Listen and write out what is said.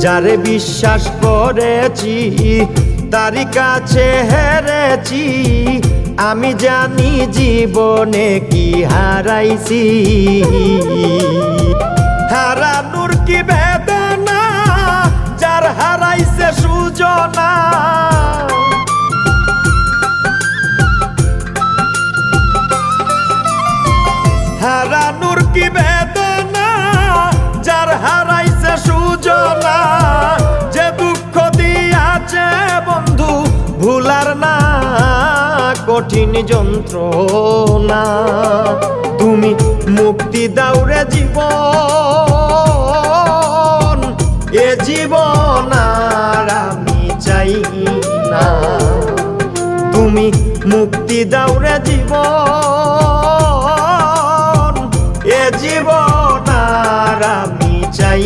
যারে বিশ্বাস করেছি তারই কাছে হেরেছি, আমি জানি জীবনে কি হারাইছি। হারানোর কি বেদনা, যার হারাইছে সুজনা। হারানোর কি বেদনা, যার হারাইছে সুজনা। যে দুঃখ দিয়াছে বন্ধু ভুলার না কঠিন যন্ত্রণা। তুমি মুক্তি দাও রে জীবন, এ জীবন আর আমি চাই না। তুমি মুক্তি দাও রে জীবন, এ জীবন আর আমি চাই